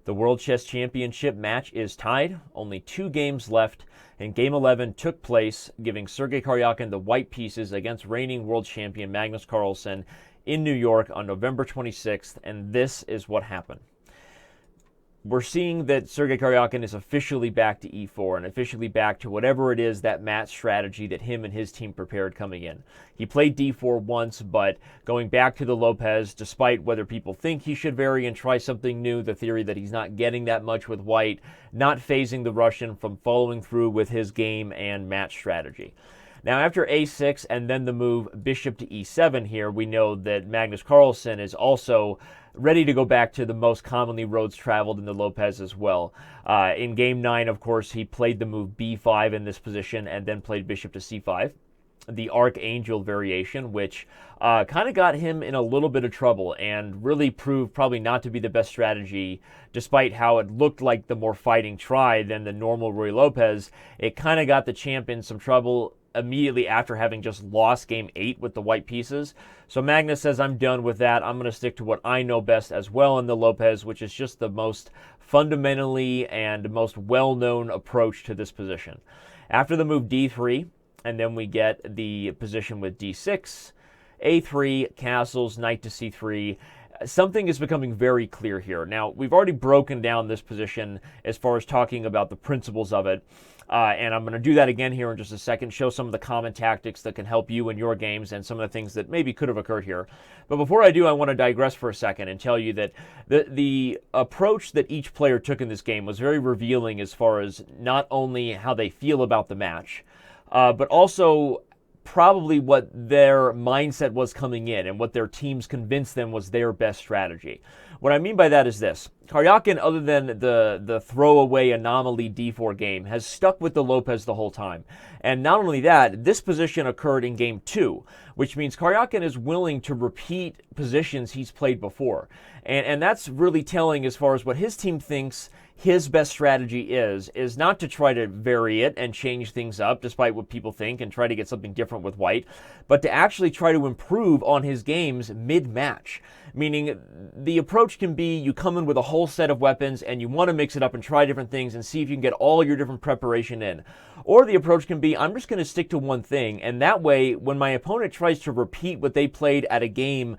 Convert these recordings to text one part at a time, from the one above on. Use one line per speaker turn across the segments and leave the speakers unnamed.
The World Chess Championship match is tied, only 2 games left, and Game 11 took place, giving Sergey Karjakin the white pieces against reigning world champion Magnus Carlsen in New York on November 26th, and this is what happened. We're seeing that Sergey Karjakin is officially back to e4 and officially back to whatever it is, that mat strategy that him and his team prepared coming in. He played d4 once, but going back to the Lopez, despite whether people think he should vary and try something new, the theory that he's not getting that much with white, not phasing the Russian from following through with his game and mat strategy. Now, after a6 and then the move bishop to e7 here, we know that Magnus Carlsen is also ready to go back to the most commonly roads traveled in the Lopez as well. In game 9, of course, he played the move b5 in this position and then played bishop to c5. The Archangel variation, which kind of got him in a little bit of trouble and really proved probably not to be the best strategy, despite how it looked like the more fighting try than the normal Ruy Lopez. It kind of got the champ in some trouble immediately after having just lost game 8 with the white pieces. So Magnus says, I'm done with that. I'm going to stick to what I know best as well in the Lopez, which is just the most fundamentally and most well-known approach to this position. After the move d3, and then we get the position with d6, a3, castles, knight to c3. Something is becoming very clear here. Now, we've already broken down this position as far as talking about the principles of it. And I'm going to do that again here in just a second, show some of the common tactics that can help you in your games and some of the things that maybe could have occurred here. But before I do, I want to digress for a second and tell you that the approach that each player took in this game was very revealing as far as not only how they feel about the match, but also probably what their mindset was coming in and what their teams convinced them was their best strategy. What I mean by that is this. Karjakin, other than the throwaway anomaly d4 game, has stuck with the Lopez the whole time. And not only that, this position occurred in game 2, which means Karjakin is willing to repeat positions he's played before. And that's really telling as far as what his team thinks his best strategy is not to try to vary it and change things up despite what people think and try to get something different with white, but to actually try to improve on his games mid-match. Meaning the approach can be you come in with a whole set of weapons and you want to mix it up and try different things and see if you can get all your different preparation in. Or the approach can be I'm just going to stick to one thing, and that way when my opponent tries to repeat what they played at a game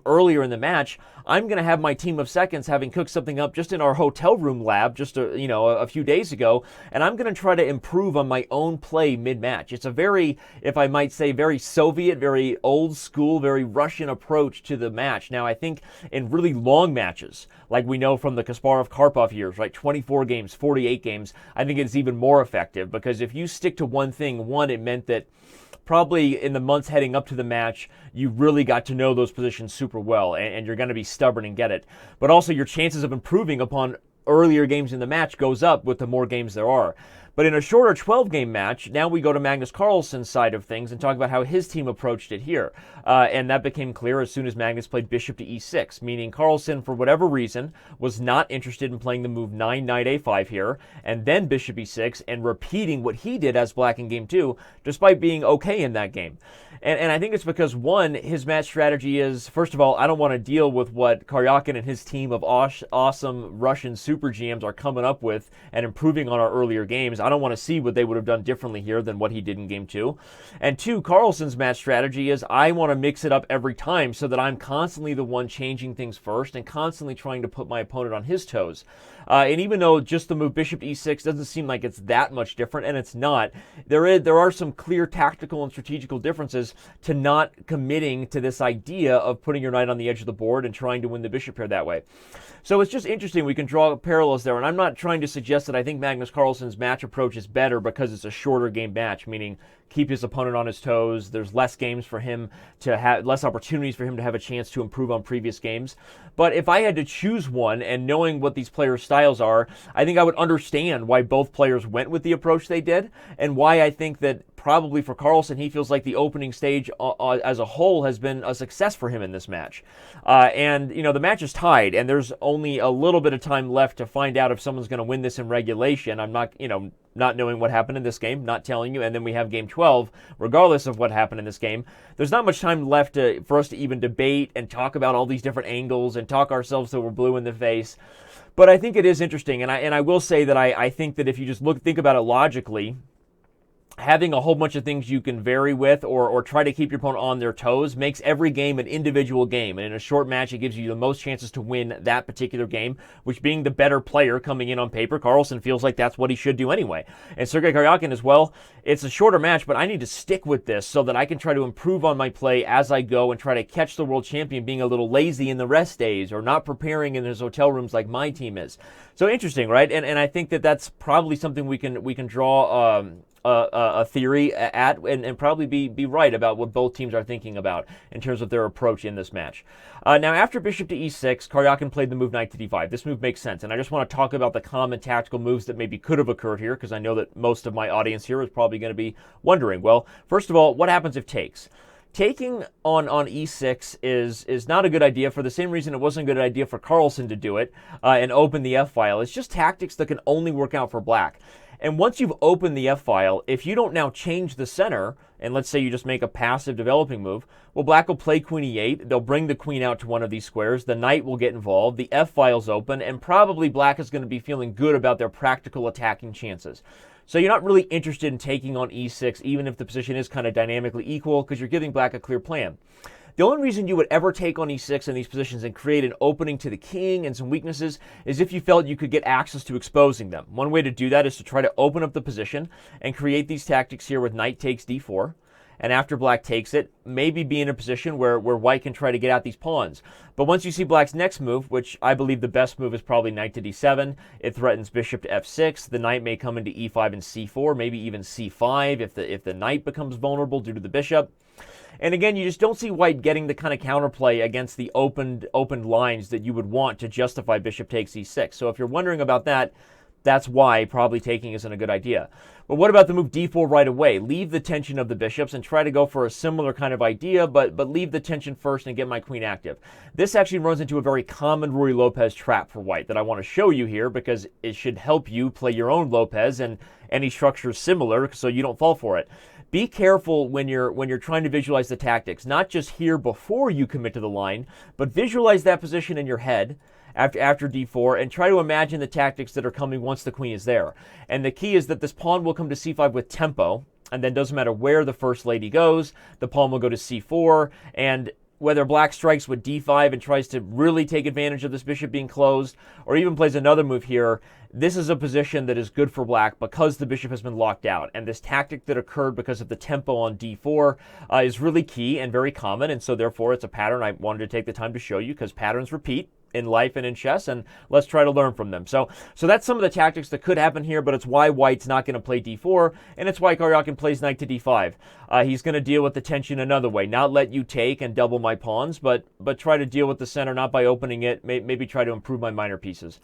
earlier in the match, I'm going to have my team of seconds having cooked something up just in our hotel room lab just a few days ago, and I'm going to try to improve on my own play mid-match. It's a very, if I might say, very Soviet, very old school, very Russian approach to the match. Now, I think in really long matches, like we know from the Kasparov-Karpov years, right, 24 games, 48 games, I think it's even more effective, because if you stick to one thing, it meant that probably in the months heading up to the match, you really got to know those positions super well, and you're going to be stubborn and get it. But also your chances of improving upon earlier games in the match goes up with the more games there are. But in a shorter 12-game match, now we go to Magnus Carlsen's side of things and talk about how his team approached it here. And that became clear as soon as Magnus played bishop to e6, meaning Carlsen, for whatever reason, was not interested in playing the move 9, knight a5 here, and then bishop e6, and repeating what he did as black in game 2, despite being okay in that game. And I think it's because, one, his match strategy is, first of all, I don't want to deal with what Karjakin and his team of awesome Russian super GMs are coming up with and improving on our earlier games. I don't want to see what they would have done differently here than what he did in game 2. And 2, Carlsen's match strategy is I want to mix it up every time so that I'm constantly the one changing things first and constantly trying to put my opponent on his toes. And even though just the move bishop e6 doesn't seem like it's that much different, and it's not, there are some clear tactical and strategical differences to not committing to this idea of putting your knight on the edge of the board and trying to win the bishop pair that way. So it's just interesting. We can draw parallels there, and I'm not trying to suggest that I think Magnus Carlsen's match approach is better because it's a shorter game match, meaning keep his opponent on his toes. There's less games for him to have, less opportunities for him to have a chance to improve on previous games. But if I had to choose one, and knowing what these players' styles are, I think I would understand why both players went with the approach they did, and why I think that probably for Carlsen, he feels like the opening stage as a whole has been a success for him in this match. And, the match is tied, and there's only a little bit of time left to find out if someone's going to win this in regulation. I'm not, not knowing what happened in this game, not telling you, and then we have game 12, regardless of what happened in this game. There's not much time left for us to even debate and talk about all these different angles and talk ourselves till we're blue in the face. But I think it is interesting, and I will say that I think that if you just think about it logically, having a whole bunch of things you can vary with or try to keep your opponent on their toes makes every game an individual game. And in a short match, it gives you the most chances to win that particular game, which being the better player coming in on paper, Carlsen feels like that's what he should do anyway. And Sergey Karjakin as well, it's a shorter match, but I need to stick with this so that I can try to improve on my play as I go and try to catch the world champion being a little lazy in the rest days or not preparing in his hotel rooms like my team is. So interesting, right? And I think that that's probably something we can draw a theory at and probably be right about what both teams are thinking about in terms of their approach in this match. Now, after bishop to e6, Karjakin played the move knight to d5. This move makes sense, and I just want to talk about the common tactical moves that maybe could have occurred here, because I know that most of my audience here is probably going to be wondering, well, first of all, what happens if takes? Taking on e6 is not a good idea for the same reason it wasn't a good idea for Carlsen to do it and open the f-file. It's just tactics that can only work out for black. And once you've opened the f-file, if you don't now change the center, and let's say you just make a passive developing move, well, black will play queen e8. They'll bring the queen out to one of these squares. The knight will get involved. The f-file's open, and probably black is going to be feeling good about their practical attacking chances. So you're not really interested in taking on e6, even if the position is kind of dynamically equal, because you're giving black a clear plan. The only reason you would ever take on e6 in these positions and create an opening to the king and some weaknesses is if you felt you could get access to exposing them. One way to do that is to try to open up the position and create these tactics here with knight takes d4. And after black takes it, maybe be in a position where white can try to get out these pawns. But once you see black's next move, which I believe the best move is probably knight to d7, it threatens bishop to f6. The knight may come into e5 and c4, maybe even c5 if the knight becomes vulnerable due to the bishop. And again, you just don't see white getting the kind of counterplay against the opened lines that you would want to justify bishop takes e6. So if you're wondering about that, that's why probably taking isn't a good idea. But what about the move d4 right away? Leave the tension of the bishops and try to go for a similar kind of idea, but leave the tension first and get my queen active. This actually runs into a very common Ruy Lopez trap for white that I want to show you here because it should help you play your own Lopez and any structures similar so you don't fall for it. Be careful when you're trying to visualize the tactics, not just here before you commit to the line, but visualize that position in your head after d4 and try to imagine the tactics that are coming once the queen is there. And the key is that this pawn will come to c5 with tempo, and then doesn't matter where the first lady goes, the pawn will go to c4, and whether black strikes with d5 and tries to really take advantage of this bishop being closed, or even plays another move here, this is a position that is good for black because the bishop has been locked out. And this tactic that occurred because of the tempo on d4 is really key and very common, and so therefore it's a pattern I wanted to take the time to show you because patterns repeat in life and in chess, and let's try to learn from them. So that's some of the tactics that could happen here, but it's why white's not going to play d4, and it's why Karjakin plays knight to d5. He's going to deal with the tension another way, not let you take and double my pawns, but try to deal with the center, not by opening it, maybe try to improve my minor pieces.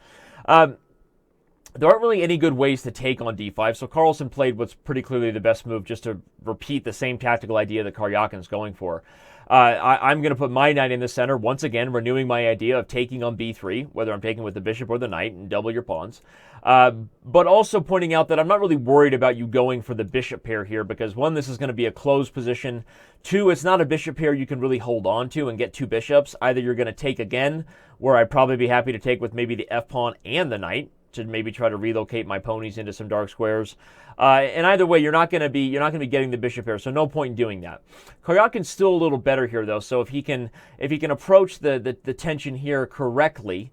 There aren't really any good ways to take on d5, so Carlsen played what's pretty clearly the best move just to repeat the same tactical idea that Karjakin's going for. I'm going to put my knight in the center, once again renewing my idea of taking on b3, whether I'm taking with the bishop or the knight, and double your pawns. But also pointing out that I'm not really worried about you going for the bishop pair here, because one, this is going to be a closed position. Two, it's not a bishop pair you can really hold on to and get two bishops. Either you're going to take again, where I'd probably be happy to take with maybe the f-pawn and the knight, to maybe try to relocate my ponies into some dark squares. And either way, you're not going to be getting the bishop here, so no point in doing that. Karjakin's still a little better here though, so if he can approach the tension here correctly,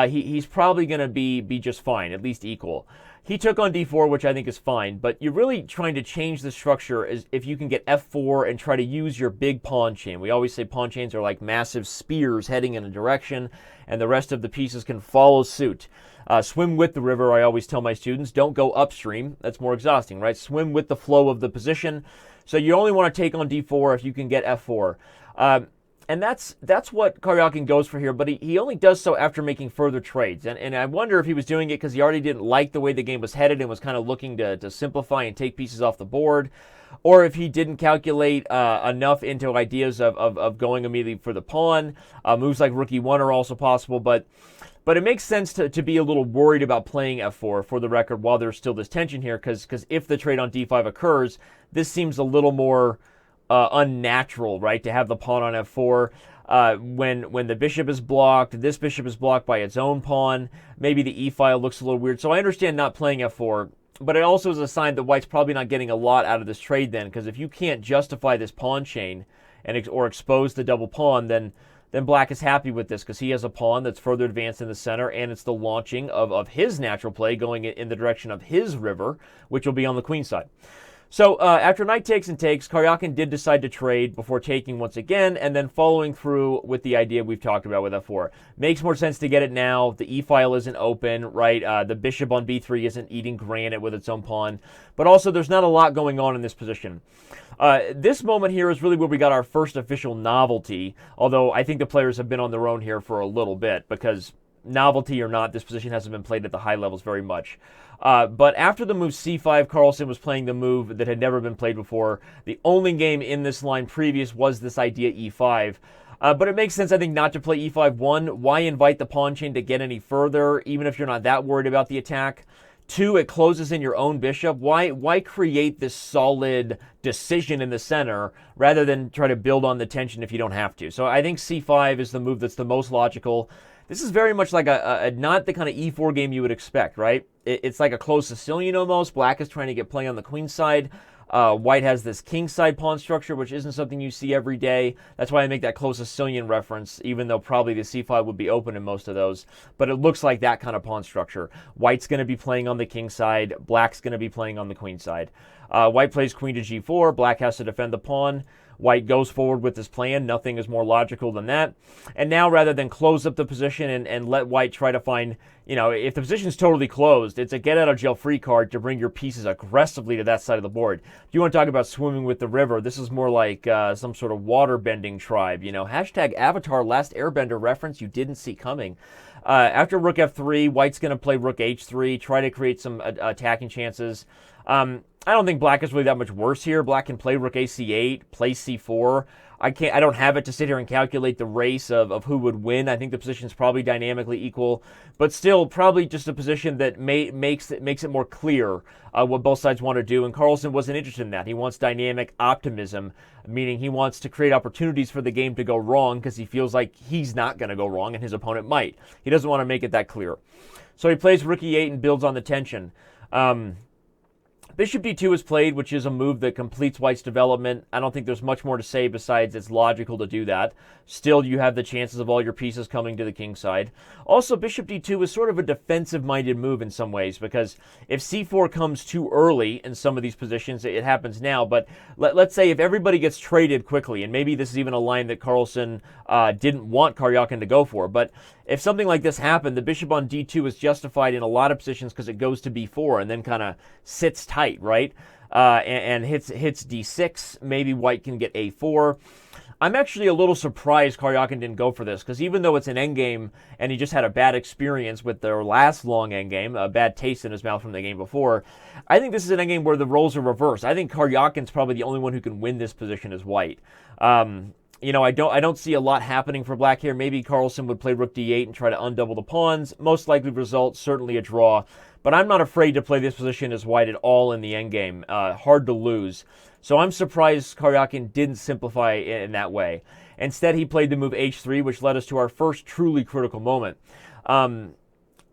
he's probably going to be just fine, at least equal. He took on d4, which I think is fine, but you're really trying to change the structure as if you can get f4 and try to use your big pawn chain. We always say pawn chains are like massive spears heading in a direction, and the rest of the pieces can follow suit. Swim with the river, I always tell my students. Don't go upstream. That's more exhausting, right? Swim with the flow of the position. So you only want to take on d4 if you can get f4. And that's what Karjakin goes for here, but he only does so after making further trades. And I wonder if he was doing it because he already didn't like the way the game was headed and was kind of looking to simplify and take pieces off the board, or if he didn't calculate enough into ideas of going immediately for the pawn. Moves like rook e1 are also possible, but But it makes sense to be a little worried about playing f4, for the record, while there's still this tension here, because if the trade on d5 occurs, this seems a little more unnatural, right, to have the pawn on f4. When the bishop is blocked, this bishop is blocked by its own pawn. Maybe the e-file looks a little weird. So I understand not playing f4, but it also is a sign that white's probably not getting a lot out of this trade then, because if you can't justify this pawn chain or expose the double pawn, then black is happy with this, because he has a pawn that's further advanced in the center, and it's the launching of his natural play going in the direction of his river, which will be on the queen side. So after knight takes and takes, Karjakin did decide to trade before taking once again, and then following through with the idea we've talked about with f4. Makes more sense to get it now. The e-file isn't open, right? The bishop on b3 isn't eating granite with its own pawn. But also, there's not a lot going on in this position. This moment here is really where we got our first official novelty, although I think the players have been on their own here for a little bit, because novelty or not, this position hasn't been played at the high levels very much. But after the move c5, Carlsen was playing the move that had never been played before. The only game in this line previous was this idea e5. But it makes sense, I think, not to play e5. One, why invite the pawn chain to get any further, even if you're not that worried about the attack? Two, it closes in your own bishop. Why create this solid decision in the center rather than try to build on the tension if you don't have to? So I think c5 is the move that's the most logical. This is very much like not the kind of e4 game you would expect, right? It's like a closed Sicilian almost. Black is trying to get play on the queen side. White has this king side pawn structure, which isn't something you see every day. That's why I make that close Sicilian reference, even though probably the c5 would be open in most of those. But it looks like that kind of pawn structure. White's going to be playing on the king side. Black's going to be playing on the queen side. White plays queen to g4. Black has to defend the pawn. White goes forward with his plan. Nothing is more logical than that. And now, rather than close up the position and let white try to find, if the position is totally closed, it's a get-out-of-jail-free card to bring your pieces aggressively to that side of the board. If you want to talk about swimming with the river, this is more like some sort of water-bending tribe. Hashtag Avatar Last Airbender reference you didn't see coming. After rook f3, white's going to play rook h3, try to create some attacking chances. I don't think black is really that much worse here. Black can play rook ac8, play c4. I don't have it to sit here and calculate the race of who would win. I think the position is probably dynamically equal, but still probably just a position that makes it more clear what both sides want to do. And Carlsen wasn't interested in that. He wants dynamic optimism, meaning he wants to create opportunities for the game to go wrong because he feels like he's not going to go wrong and his opponent might. He doesn't want to make it that clear. So he plays rook e8 and builds on the tension. Bishop d2 is played, which is a move that completes white's development. I don't think there's much more to say besides it's logical to do that. Still, you have the chances of all your pieces coming to the king side. Also, bishop d2 is sort of a defensive-minded move in some ways, because if c4 comes too early in some of these positions, it happens now, but let's say if everybody gets traded quickly, and maybe this is even a line that Carlsen didn't want Karjakin to go for, but if something like this happened, the bishop on d2 is justified in a lot of positions because it goes to b4 and then kind of sits tight, right? And hits d6. Maybe white can get a4. I'm actually a little surprised Karjakin didn't go for this, because even though it's an endgame and he just had a bad experience with their last long endgame, a bad taste in his mouth from the game before, I think this is an endgame where the roles are reversed. I think Karjakin's probably the only one who can win this position as white. I don't see a lot happening for black here. Maybe Carlsen would play rook d8 and try to undouble the pawns. Most likely result, certainly a draw. But I'm not afraid to play this position as white at all in the endgame. Hard to lose. So I'm surprised Karjakin didn't simplify in that way. Instead, he played the move h3, which led us to our first truly critical moment.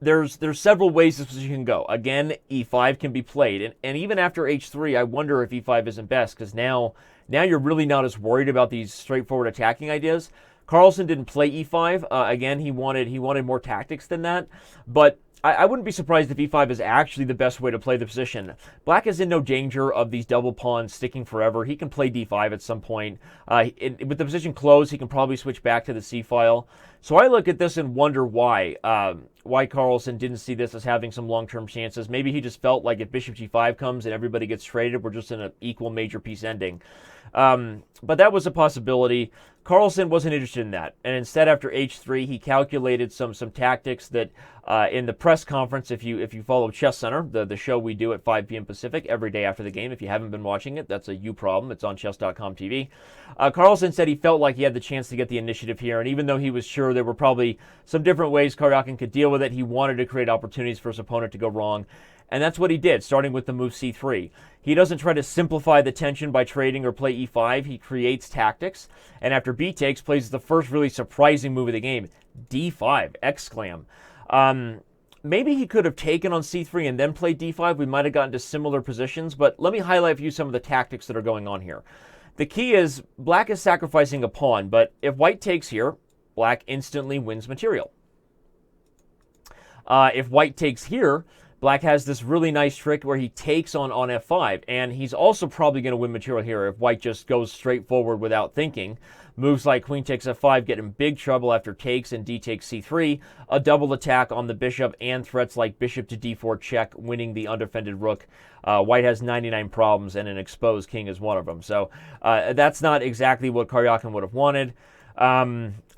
There's several ways this position can go. Again, e5 can be played. And even after h3, I wonder if e5 isn't best, because now you're really not as worried about these straightforward attacking ideas. Carlsen didn't play e5. Again, he wanted more tactics than that. But I wouldn't be surprised if e5 is actually the best way to play the position. Black is in no danger of these double pawns sticking forever. He can play d5 at some point. With the position closed, he can probably switch back to the c-file. So I look at this and wonder why Carlsen didn't see this as having some long-term chances. Maybe he just felt like if bishop g5 comes and everybody gets traded, we're just in an equal major piece ending. But that was a possibility. Carlsen wasn't interested in that, and instead, after h3, he calculated some tactics that in the press conference, if you follow Chess Center, the show we do at 5 p.m. Pacific every day after the game. If you haven't been watching it, that's a you problem. It's on chess.com TV. Carlsen said he felt like he had the chance to get the initiative here, and even though he was sure there were probably some different ways Karjakin could deal with it, he wanted to create opportunities for his opponent to go wrong. And that's what he did, starting with the move c3. He doesn't try to simplify the tension by trading or play e5. He creates tactics. And after b takes, plays the first really surprising move of the game, d5, exclam. Maybe he could have taken on c3 and then played d5. We might have gotten to similar positions. But let me highlight for you some of the tactics that are going on here. The key is black is sacrificing a pawn. But if white takes here, black instantly wins material. If white takes here, black has this really nice trick where he takes on f5, and he's also probably going to win material here if white just goes straight forward without thinking. Moves like queen takes f5 get in big trouble after takes and d takes c3, a double attack on the bishop, and threats like bishop to d4 check, winning the undefended rook. White has 99 problems, and an exposed king is one of them. So that's not exactly what Karjakin would have wanted.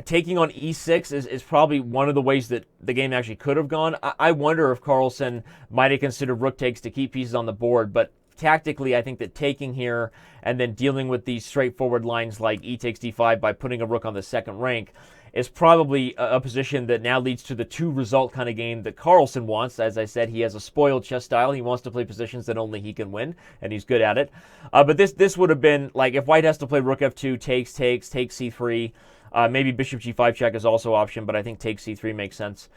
Taking on e6 is probably one of the ways that the game actually could have gone. I wonder if Carlsen might have considered rook takes to keep pieces on the board, but tactically I think that taking here and then dealing with these straightforward lines like e takes d5 by putting a rook on the second rank is probably a position that now leads to the two-result kind of game that Carlsen wants. As I said, he has a spoiled chess style. He wants to play positions that only he can win, and he's good at it. But this would have been, like, if white has to play rook f2, takes c3, maybe bishop g5 check is also an option, but I think take c3 makes sense.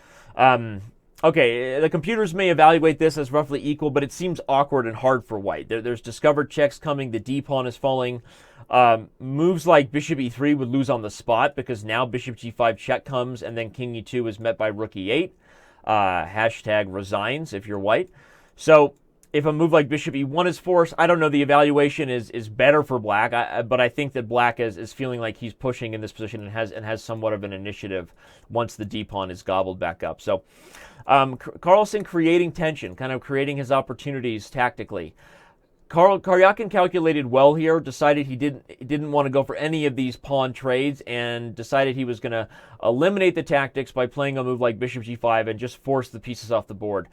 Okay, the computers may evaluate this as roughly equal, but it seems awkward and hard for white. There's discovered checks coming, the d-pawn is falling. Moves like bishop e3 would lose on the spot because now bishop g5 check comes, and then king e2 is met by rook e8. Hashtag resigns if you're white. So if a move like bishop e1 is forced, I don't know, the evaluation is better for black, but I think that black is feeling like he's pushing in this position and has somewhat of an initiative once the d-pawn is gobbled back up. So Carlsen creating tension, kind of creating his opportunities tactically. Karjakin calculated well here, decided he didn't want to go for any of these pawn trades, and decided he was going to eliminate the tactics by playing a move like bishop g5 and just force the pieces off the board.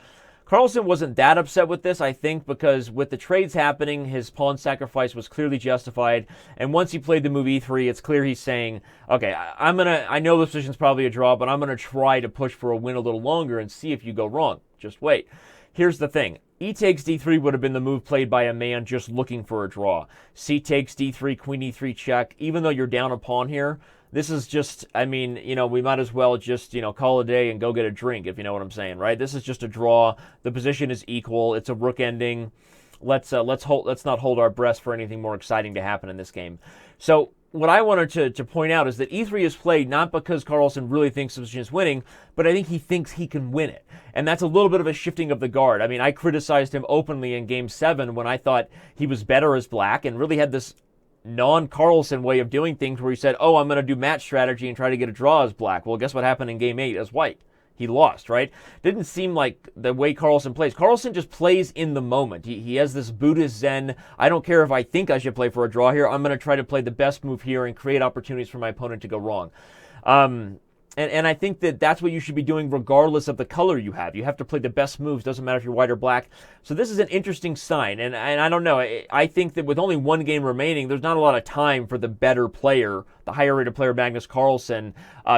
Carlsen wasn't that upset with this, I think, because with the trades happening, his pawn sacrifice was clearly justified, and once he played the move e3, it's clear he's saying, okay, I know this position's probably a draw, but I'm going to try to push for a win a little longer and see if you go wrong. Just wait. Here's the thing. E takes d3 would have been the move played by a man just looking for a draw. C takes d3, queen e3 check. Even though you're down a pawn here, this is just, I mean, we might as well just, call it a day and go get a drink, if you know what I'm saying, right? This is just a draw. The position is equal. It's a rook ending. Let's not hold our breath for anything more exciting to happen in this game. So what I wanted to point out is that e3 is played not because Carlsen really thinks the position is winning, but I think he thinks he can win it. And that's a little bit of a shifting of the guard. I mean, I criticized him openly in Game 7 when I thought he was better as black and really had this non-Carlsen way of doing things where he said, oh, I'm going to do match strategy and try to get a draw as black. Well, guess what happened in Game 8 as white? He lost, right? Didn't seem like the way Carlsen plays. Carlsen just plays in the moment. He has this Buddhist Zen. I don't care if I think I should play for a draw here. I'm going to try to play the best move here and create opportunities for my opponent to go wrong. And I think that that's what you should be doing regardless of the color you have. You have to play the best moves. Doesn't matter if you're white or black. So this is an interesting sign. And I don't know. I think that with only one game remaining, there's not a lot of time for the better player, the higher rated player Magnus Carlsen,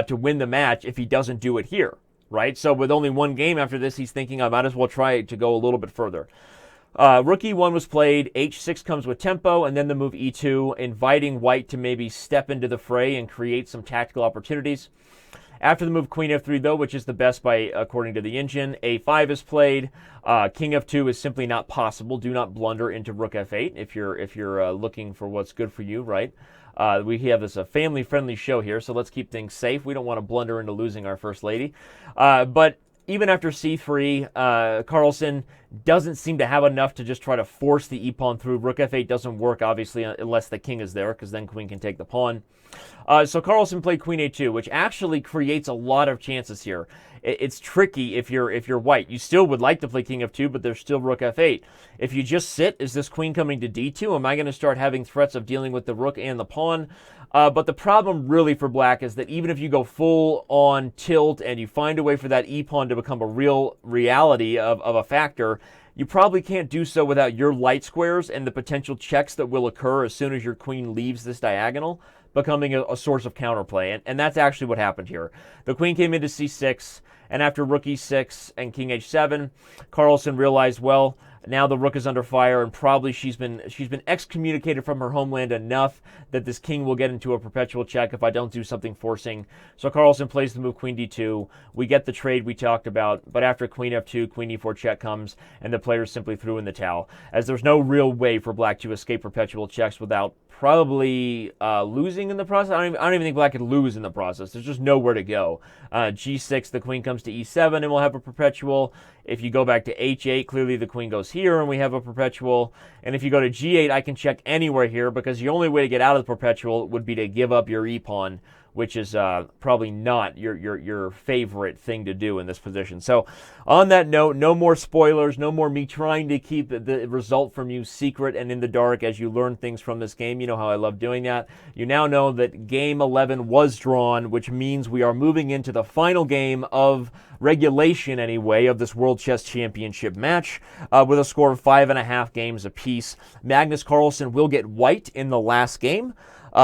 to win the match if he doesn't do it here. Right? So with only one game after this, he's thinking, I might as well try to go a little bit further. Rook e1 was played, h6 comes with tempo, and then the move e2, inviting white to maybe step into the fray and create some tactical opportunities. After the move queen f3, though, which is the best according to the engine, a5 is played. King f2 is simply not possible. Do not blunder into rook f8 if you're looking for what's good for you, right? We have this a family-friendly show here, so let's keep things safe. We don't want to blunder into losing our first lady. But even after c3, Carlsen doesn't seem to have enough to just try to force the e-pawn through. Rook f8 doesn't work, obviously, unless the king is there, because then queen can take the pawn. So Carlsen played queen a2, which actually creates a lot of chances here. It's tricky if you're white. You still would like to play king f2, but there's still rook f8. If you just sit, is this queen coming to d2? Am I going to start having threats of dealing with the rook and the pawn? But the problem really for black is that even if you go full on tilt and you find a way for that e-pawn to become a real reality of a factor, you probably can't do so without your light squares and the potential checks that will occur as soon as your queen leaves this diagonal becoming a source of counterplay. And that's actually what happened here. The queen came into c6, and after rook e6 and king h7, Carlsen realized, well, now the rook is under fire, and probably she's been excommunicated from her homeland enough that this king will get into a perpetual check if I don't do something forcing. So Carlsen plays the move queen d2. We get the trade we talked about, but after queen f2, queen e4 check comes, and the players simply threw in the towel, as there's no real way for black to escape perpetual checks without probably losing in the process. I don't even think black could lose in the process. There's just nowhere to go. G6, the queen comes to e7, and we'll have a perpetual. If you go back to h8, clearly the queen goes here, and we have a perpetual. And if you go to g8, I can check anywhere here, because the only way to get out of the perpetual would be to give up your e-pawn, which is probably not your favorite thing to do in this position. So on that note, no more spoilers, no more me trying to keep the result from you secret and in the dark as you learn things from this game. You know how I love doing that. You now know that game 11 was drawn, which means we are moving into the final game of regulation anyway of this World Chess Championship match with a score of 5.5 games apiece. Magnus Carlsen will get white in the last game.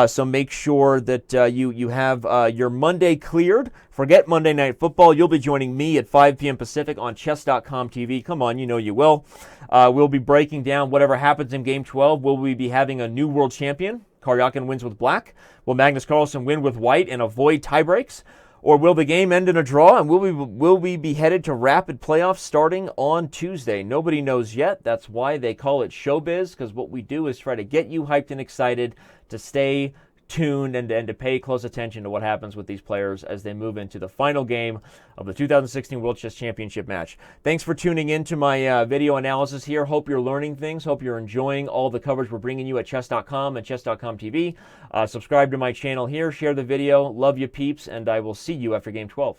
So make sure that you have your Monday cleared. Forget Monday Night Football. You'll be joining me at 5 p.m. Pacific on chess.com TV. Come on, you know you will. We'll be breaking down whatever happens in Game 12. Will we be having a new world champion? Karjakin wins with black. Will Magnus Carlsen win with white and avoid tiebreaks? Or will the game end in a draw, and will we be headed to rapid playoffs starting on Tuesday? Nobody knows yet. That's why they call it showbiz, because what we do is try to get you hyped and excited to stay tuned and to pay close attention to what happens with these players as they move into the final game of the 2016 World Chess Championship match. Thanks for tuning in to my video analysis here. Hope you're learning things. Hope you're enjoying all the coverage we're bringing you at chess.com and chess.com TV. Subscribe to my channel here. Share the video. Love you, peeps, and I will see you after Game 12.